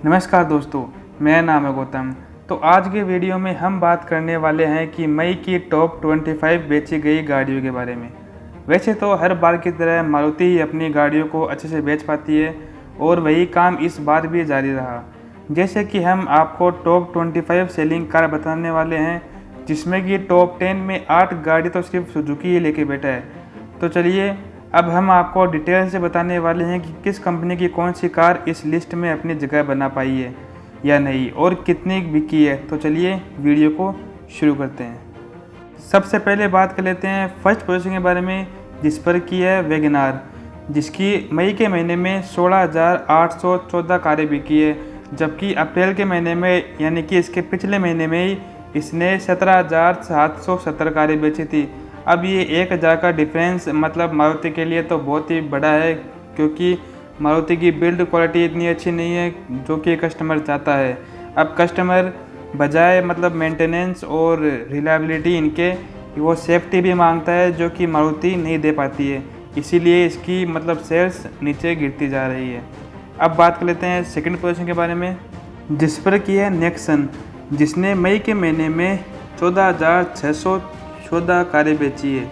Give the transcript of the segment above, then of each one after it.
नमस्कार दोस्तों, मेरा नाम है गौतम। तो आज के वीडियो में हम बात करने वाले हैं कि मई की टॉप 25 बेची गई गाड़ियों के बारे में। वैसे तो हर बार की तरह मारुति ही अपनी गाड़ियों को अच्छे से बेच पाती है और वही काम इस बार भी जारी रहा। जैसे कि हम आपको टॉप 25 सेलिंग कार बताने वाले हैं, जिसमें कि टॉप 10 में 8 गाड़ी तो सिर्फ सुजुकी ही लेके बैठा है। तो चलिए अब हम आपको डिटेल से बताने वाले हैं कि किस कंपनी की कौन सी कार इस लिस्ट में अपनी जगह बना पाई है या नहीं और कितनी बिकी है। तो चलिए वीडियो को शुरू करते हैं। सबसे पहले बात कर लेते हैं फर्स्ट पोजीशन के बारे में, जिस पर की है वैगनार, जिसकी मई के महीने में 16,814 कारें बिकी है, जबकि अप्रैल के महीने में यानी कि इसके पिछले महीने में ही इसने 17,770 कारें बेची थी। अब ये 1,000 का डिफरेंस मतलब मारुति के लिए तो बहुत ही बड़ा है, क्योंकि मारुति की बिल्ड क्वालिटी इतनी अच्छी नहीं है जो कि कस्टमर चाहता है। अब कस्टमर बजाय मतलब मेंटेनेंस और रिलायबिलिटी इनके, वो सेफ्टी भी मांगता है जो कि मारुति नहीं दे पाती है, इसीलिए इसकी मतलब सेल्स नीचे गिरती जा रही है। अब बात कर लेते हैं सेकंड पोजीशन के बारे में, जिस पर की है नेक्सन, जिसने मई के महीने में 14,614 कारें बेची है,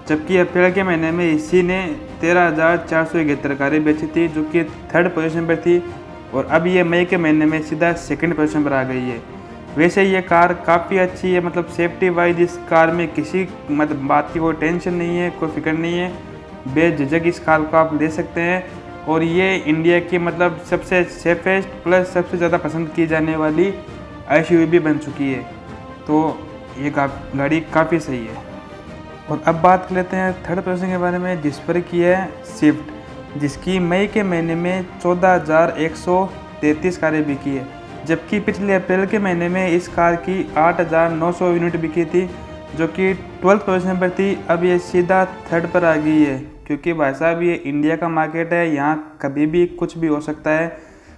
जबकि अप्रैल के महीने में इसी ने 13,471 कारें बेची थी, जो कि थर्ड पोजीशन पर थी। और अब ये मई के महीने में सीधा सेकंड पोजीशन पर आ गई है। वैसे ये कार काफ़ी अच्छी है, मतलब सेफ्टी वाइज इस कार में किसी मतलब बात की कोई टेंशन नहीं है, कोई फिक्र नहीं है, बेझिझक इस कार को आप ले सकते हैं। और ये इंडिया की मतलब सबसे सेफेस्ट प्लस सबसे ज़्यादा पसंद की जाने वाली SUV भी बन चुकी है, तो ये गाड़ी काफ़ी सही है। और अब बात कर लेते हैं थर्ड पोजीशन के बारे में, जिस पर की है स्विफ्ट, जिसकी मई के महीने में 14,133 कारें बिकी है, जबकि पिछले अप्रैल के महीने में इस कार की 8,900 यूनिट बिकी थी, जो कि 12th पोजीशन पर थी। अब ये सीधा थर्ड पर आ गई है, क्योंकि भाई साहब ये इंडिया का मार्केट है, यहाँ कभी भी कुछ भी हो सकता है।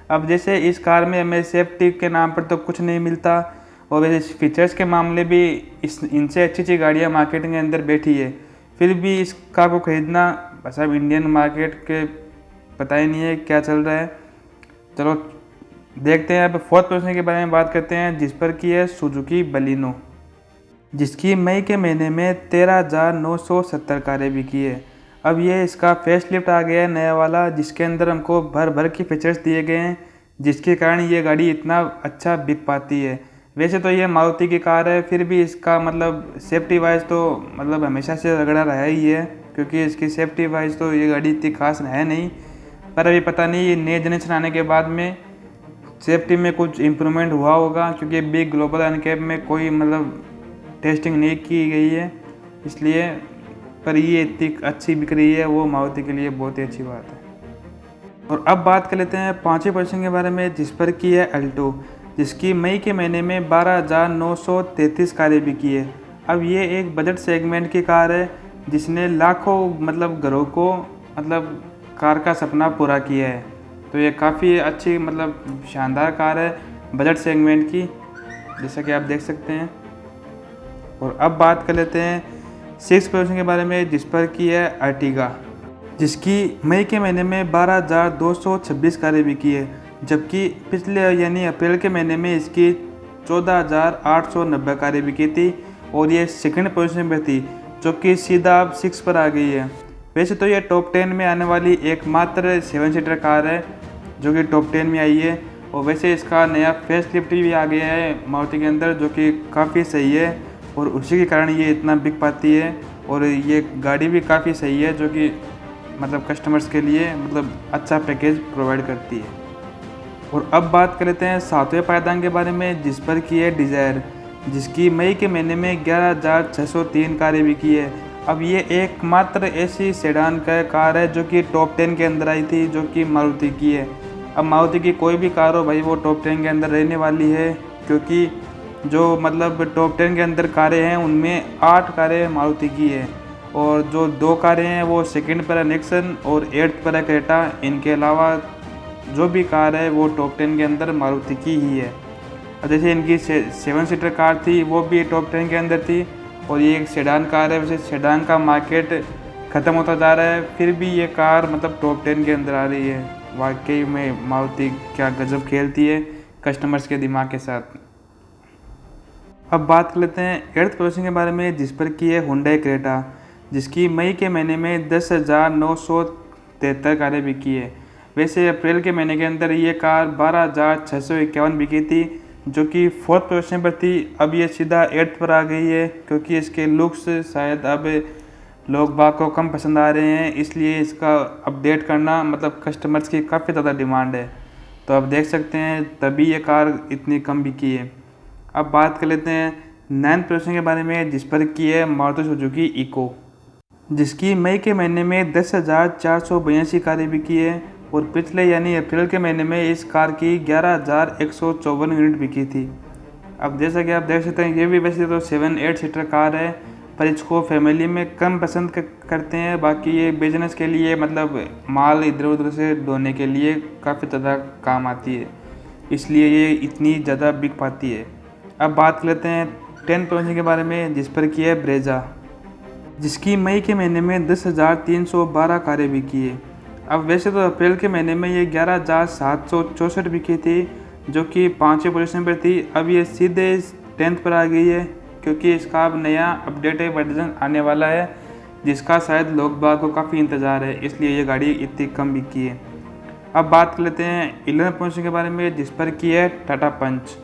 अब जैसे इस कार में हमें सेफ्टी के नाम पर तो कुछ नहीं मिलता, और वैसे फीचर्स के मामले भी इनसे अच्छी गाड़ियाँ मार्केट के अंदर बैठी है, फिर भी इस कार को खरीदना बस अब इंडियन मार्केट के पता ही नहीं है क्या चल रहा है। चलो देखते हैं। अब फोर्थ पोजीशन के बारे में बात करते हैं, जिस पर की है सुजुकी बलिनो, जिसकी मई के महीने में 13,970 कारें बिकी है। अब ये इसका फेस लिफ्ट आ गया है नया वाला, जिसके अंदर हमको भर भर के फीचर्स दिए गए हैं, जिसके कारण ये गाड़ी इतना अच्छा बिक पाती है। वैसे तो ये मारुति की कार है, फिर भी इसका मतलब सेफ्टी वाइज तो मतलब हमेशा से रगड़ा रहा ही है, क्योंकि इसकी सेफ्टी वाइज तो ये गाड़ी इतनी खास है नहीं। पर अभी पता नहीं ये नए जनरेशन आने के बाद में सेफ्टी में कुछ इम्प्रूवमेंट हुआ होगा, क्योंकि बिग ग्लोबल एनकैप में कोई मतलब टेस्टिंग नहीं की गई है, इसलिए पर ये इतनी अच्छी बिक रही है, वो मारुति के लिए बहुत ही अच्छी बात है। और अब बात कर लेते हैं पाँचवें पोजीशन के बारे में, जिस पर की है अल्टो, जिसकी मई के महीने में 12,933 कारें बिकी है। अब ये एक बजट सेगमेंट की कार है, जिसने लाखों मतलब घरों को मतलब कार का सपना पूरा किया है, तो ये काफ़ी अच्छी मतलब शानदार कार है बजट सेगमेंट की, जैसा कि आप देख सकते हैं। और अब बात कर लेते हैं सिक्स पोजीशन के बारे में, जिस पर की है अर्टिगा, जिसकी मई के महीने में 12,226 कारें बिकी है, जबकि पिछले यानी अप्रैल के महीने में इसकी 14,890 कारें बिकी थी, और ये सेकंड पोजीशन पर थी, जो कि सीधा अब 6 पर आ गई है। वैसे तो ये टॉप 10 में आने वाली एकमात्र 7 सीटर कार है जो कि टॉप 10 में आई है। और वैसे इसका नया फेस लिफ्ट भी आ गया है मारुति के अंदर, जो कि काफ़ी सही है, और उसी के कारण ये इतना बिक पाती है। और ये गाड़ी भी काफ़ी सही है, जो कि मतलब कस्टमर्स के लिए मतलब अच्छा पैकेज प्रोवाइड करती है। और अब बात कर लेते हैं सातवें पायदान के बारे में, जिस पर की है डिज़ायर, जिसकी मई के महीने में 11,603 कारें बिकी है। अब ये एकमात्र ऐसी सेडान का कार है जो कि टॉप 10 के अंदर आई थी, जो कि मारुति की है। अब मारुति की कोई भी कार हो भाई, वो टॉप 10 के अंदर रहने वाली है, क्योंकि जो मतलब टॉप 10 के अंदर कारें हैं उनमें 8 कारें मारुति की है, और जो 2 कारें हैं वो सेकंड पर है नेक्सन और 8th पर है क्रेटा। इनके अलावा जो भी कार है वो टॉप 10 के अंदर मारुति की ही है। और जैसे इनकी 7 सीटर कार थी, वो भी टॉप 10 के अंदर थी, और ये एक सेडान कार है। वैसे सेडान का मार्केट ख़त्म होता जा रहा है, फिर भी ये कार मतलब टॉप 10 के अंदर आ रही है, वाकई में मारुति क्या गजब खेलती है कस्टमर्स के दिमाग के साथ। अब बात कर लेते हैं 8th पोजीशन के बारे में, जिस पर की है हुंडई क्रेटा, जिसकी मई के महीने में 10,973 कारें बिकी है। वैसे अप्रैल के महीने के अंदर ये कार 12,651 बिकी थी, जो कि 4th पोजीशन पर थी। अब ये सीधा 8th पर आ गई है, क्योंकि इसके लुक्स शायद अब लोग बाग को कम पसंद आ रहे हैं, इसलिए इसका अपडेट करना मतलब कस्टमर्स की काफ़ी ज़्यादा डिमांड है। तो आप देख सकते हैं तभी ये कार इतनी कम बिकी है। अब बात कर लेते हैं 9th पोजीशन के बारे में, जिस पर की है मारुति सुजुकी इको, जिसकी मई के महीने में 10,482 कारें बिकी है। और पिछले यानी अप्रैल के महीने में इस कार की 11,154 यूनिट बिकी थी। अब जैसा कि आप देख सकते हैं ये भी वैसे तो 7-8 सीटर कार है, पर इसको फैमिली में कम पसंद करते हैं। बाकी ये बिजनेस के लिए मतलब माल इधर उधर से ढोने के लिए काफ़ी ज़्यादा काम आती है, इसलिए ये इतनी ज़्यादा बिक पाती है। अब बात कर लेते हैं 10th पोजीशन के बारे में, जिस पर की है ब्रेजा, जिसकी मई के महीने में 10,312 कारें बिकी है। अब वैसे तो अप्रैल के महीने में ये 11,764 बिकी थी, जो कि 5वीं पोजीशन पर थी। अब ये सीधे 10th पर आ गई है, क्योंकि इसका अब नया अपडेटेड वर्जन आने वाला है, जिसका शायद लोग बाग को काफ़ी इंतज़ार है, इसलिए ये गाड़ी इतनी कम बिकी है। अब बात कर लेते हैं 11th पोजीशन के बारे में, जिस पर की है टाटा पंच,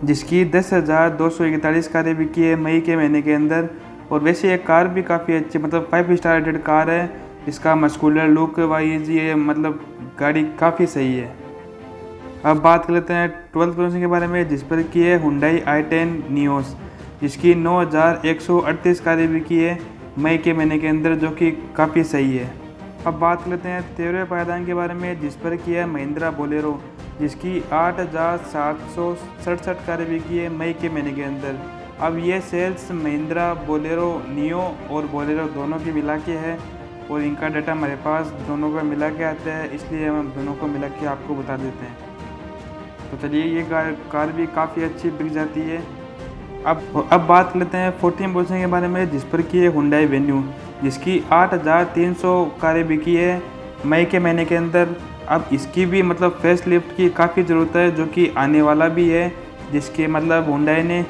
जिसकी 10,241 कारें बिकी है मई के महीने के अंदर। और वैसे ये कार भी काफ़ी अच्छी मतलब 5 स्टार रेटेड कार है। इसका मस्कुलर लुक वाइज ये मतलब गाड़ी काफ़ी सही है। अब बात कर लेते हैं 12th पोजीशन के बारे में, जिस पर की है हुंडई i10 नियोस, जिसकी 9,138 कारें बिकी है मई के महीने के अंदर, जो कि काफ़ी सही है। अब बात कर लेते हैं 13वें पायदान के बारे में, जिस पर की है महिंद्रा बोलेरो, जिसकी 8,767 कारें बिकी है मई के महीने के अंदर। अब ये सेल्स महिंद्रा बोलेरो नियो और बोलेरो दोनों की मिला के है, और इनका डाटा हमारे पास दोनों का मिला के आता है, इसलिए हम दोनों को मिला के आपको बता देते हैं। तो चलिए ये कार भी काफ़ी अच्छी बिक जाती है। अब बात कर लेते हैं 14 पोजीशन के बारे में, जिस पर की है हुंडई वेन्यू, जिसकी 8,300 कारें बिकी है मई के महीने के अंदर। अब इसकी भी मतलब फेस लिफ्ट की काफ़ी ज़रूरत है, जो कि आने वाला भी है, जिसके मतलब हुंडई ने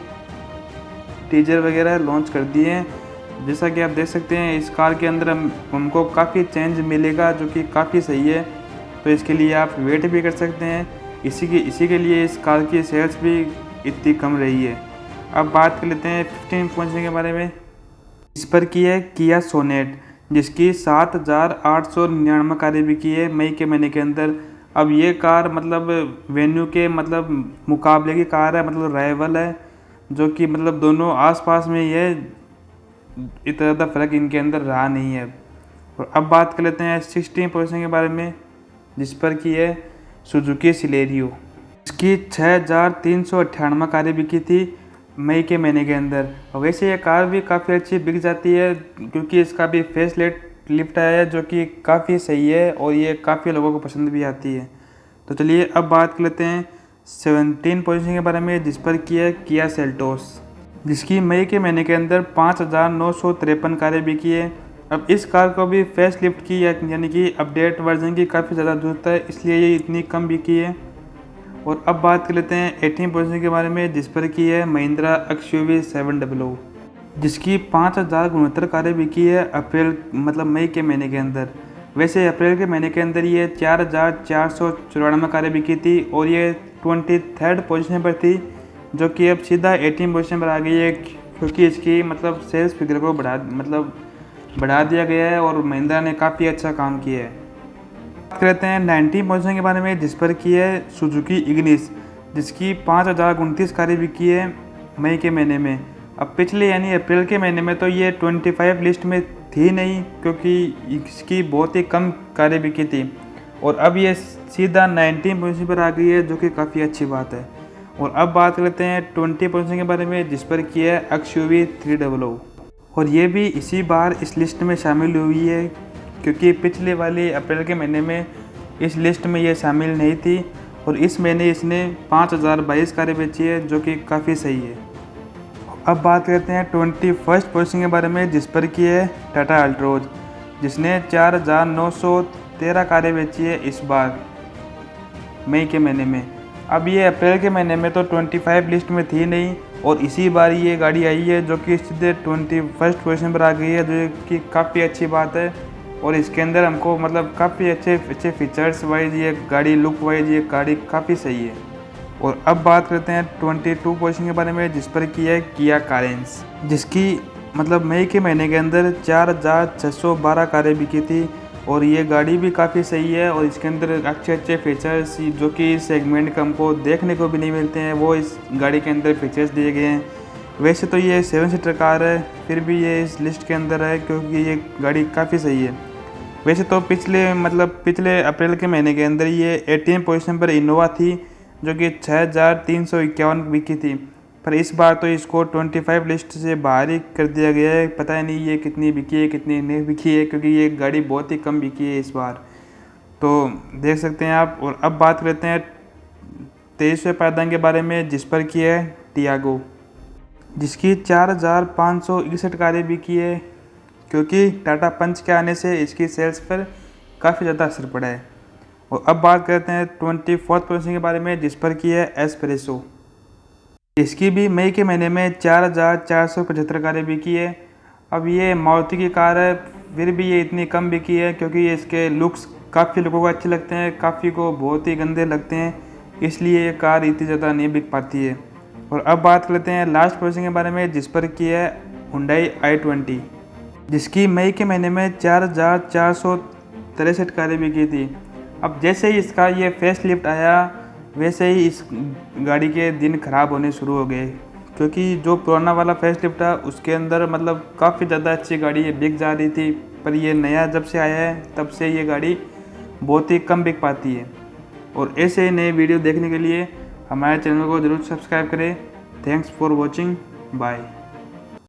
टीजर वगैरह लॉन्च कर दिए हैं। जैसा कि आप देख सकते हैं इस कार के अंदर हमको काफ़ी चेंज मिलेगा, जो कि काफ़ी सही है। तो इसके लिए आप वेट भी कर सकते हैं। इसी के लिए इस कार की सेल्स भी इतनी कम रही है। अब बात कर लेते हैं 15 पोजीशन के बारे में, इस पर की है किया सोनेट, जिसकी 7,899 कारें बिकी है मई के महीने के अंदर। अब ये कार मतलब वेन्यू के मतलब मुकाबले की कार है, मतलब राइवल है, जो कि मतलब दोनों आसपास में ये इतना ज़्यादा फ़र्क इनके अंदर रहा नहीं है। और अब बात कर लेते हैं 16 पोजीशन के बारे में, जिस पर की है सुजुकी सिलेरियो, इसकी 6,398 कारें बिकी थी मई के महीने के अंदर। और वैसे ये कार भी काफ़ी अच्छी बिक जाती है, क्योंकि इसका भी फेस लिफ्ट आया है, जो कि काफ़ी सही है और ये काफ़ी लोगों को पसंद भी आती है। तो चलिए अब बात कर लेते हैं 17 पोजीशन के बारे में, जिस पर की है किया सेल्टोस, जिसकी मई के महीने के अंदर 5,953 कारें बिकी है। अब इस कार को भी फेस लिफ्ट की यानी कि अपडेट वर्जन की काफ़ी ज़्यादा ज़रूरत है, इसलिए ये इतनी कम बिकी है। और अब बात कर लेते हैं 18 पोजीशन के बारे में, जिस पर की है महिंद्रा XUV 700, जिसकी 5,069 कारें बिकी है अप्रैल मतलब मई के महीने के अंदर। वैसे अप्रैल के महीने के अंदर ये 4,494 कारें बिकी थी, और ये 23rd पोजीशन पर थी, जो कि अब सीधा 18 पोजीशन पर आ गई है, क्योंकि इसकी मतलब सेल्स फिगर को बढ़ा दिया गया है और महिंद्रा ने काफ़ी अच्छा काम किया है। बात करते हैं 19 पोजीशन के बारे में, जिस पर की है सुजुकी इग्निस, जिसकी 5,029 कारें बिकी है मई के महीने में। अब पिछले यानी अप्रैल के महीने में तो ये 25 लिस्ट में थी नहीं, क्योंकि इसकी बहुत ही कम कारें बिकी थी, और अब ये सीधा 19 पोजीशन पर आ गई है, जो कि काफ़ी अच्छी बात है। और अब बात करते हैं 20 पोजीशन के बारे में, जिस पर की है XUV 300, और ये भी इसी बार इस लिस्ट में शामिल हुई है, क्योंकि पिछले वाले अप्रैल के महीने में इस लिस्ट में ये शामिल नहीं थी, और इस महीने इसने 5,022 कारें बेची है, जो कि काफ़ी सही है। अब बात करते हैं 21 पोजीशन के बारे में, जिस पर की है टाटा अल्ट्रोज, जिसने 4,913 कारें बेची है इस बार। मई के महीने में। अब ये अप्रैल के महीने में तो 25 लिस्ट में थी नहीं, और इसी बार ये गाड़ी आई है जो कि सीधे 21st पोजीशन पर आ गई है, जो कि काफ़ी अच्छी बात है। और इसके अंदर हमको मतलब काफ़ी अच्छे फीचर्स वाइज ये गाड़ी, लुक वाइज ये गाड़ी काफ़ी सही है। और अब बात करते हैं 22 पोजीशन के बारे में, जिस पर की है किया कारेंस, जिसकी मतलब मई के महीने के अंदर 4612 कारें बिकी थी। और ये गाड़ी भी काफ़ी सही है, और इसके अंदर अच्छे फीचर्स जो कि इस सेगमेंट का हमको देखने को भी नहीं मिलते हैं, वो इस गाड़ी के अंदर फीचर्स दिए गए हैं। वैसे तो ये 7 सीटर कार है, फिर भी ये इस लिस्ट के अंदर है क्योंकि ये गाड़ी काफ़ी सही है। वैसे तो पिछले अप्रैल के महीने के अंदर ये 18 पोजीशन पर इनोवा थी, जो कि 6351 बिकी थी। पर इस बार तो इसको 25 लिस्ट से बाहर ही कर दिया गया है। पता ही नहीं ये कितनी बिकी है कितनी नहीं बिकी है, क्योंकि ये गाड़ी बहुत ही कम बिकी है इस बार, तो देख सकते हैं आप। और अब बात करते हैं 23वें पायदान के बारे में, जिस पर की है टियागो, जिसकी 4561 कारें बिकी है, क्योंकि टाटा पंच के आने से इसकी सेल्स पर काफ़ी ज़्यादा असर पड़ा है। और अब बात करते हैं 24th पोजीशन के बारे में, जिस पर की है एस्प्रेसो। इसकी भी मई के महीने में 4475 कारें बिकी है। अब ये मारुति की कार है, फिर भी ये इतनी कम बिकी है क्योंकि ये इसके लुक्स काफ़ी लोगों को अच्छे लगते हैं, काफ़ी को बहुत ही गंदे लगते हैं, इसलिए ये कार इतनी ज़्यादा नहीं बिक पाती है। और अब बात करते हैं लास्ट पोजीशन के बारे में, जिस पर की है हुंडई i20, जिसकी मई के महीने में 4463 कारें बिकी थी। अब जैसे ही इसका ये फेस लिफ्ट आया, वैसे ही इस गाड़ी के दिन ख़राब होने शुरू हो गए, क्योंकि जो पुराना वाला फेस लिफ्ट था उसके अंदर मतलब काफ़ी ज़्यादा अच्छी गाड़ी ये बिक जा रही थी, पर ये नया जब से आया है तब से ये गाड़ी बहुत ही कम बिक पाती है। और ऐसे नए वीडियो देखने के लिए हमारे चैनल को ज़रूर सब्सक्राइब करें। Thanks for watching, bye.